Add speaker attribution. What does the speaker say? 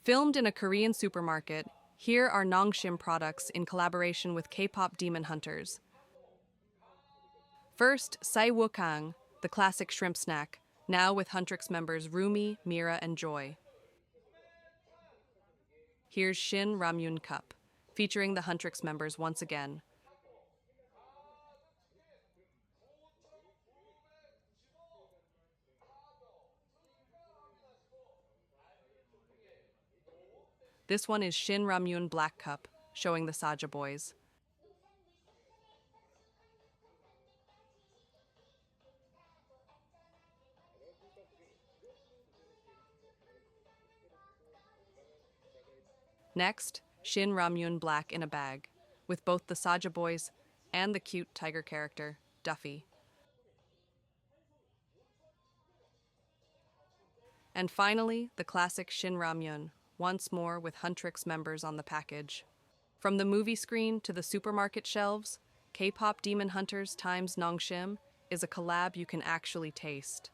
Speaker 1: Filmed in a Korean supermarket, here are Nongshim products in collaboration with K-pop demon hunters. First, Saiwukang, the classic shrimp snack, now with Huntrix members Rumi, Mira, and Joy. Here's Shin Ramyun Cup, featuring the Huntrix members once again. This one is Shin Ramyun Black Cup, showing the Saja boys. Next, Shin Ramyun Black in a bag, with both the Saja boys and the cute tiger character, Duffy. And finally, the classic Shin Ramyun, once more with Huntrix members on the package. From the movie screen to the supermarket shelves, K-pop Demon Hunters x Nongshim is a collab you can actually taste.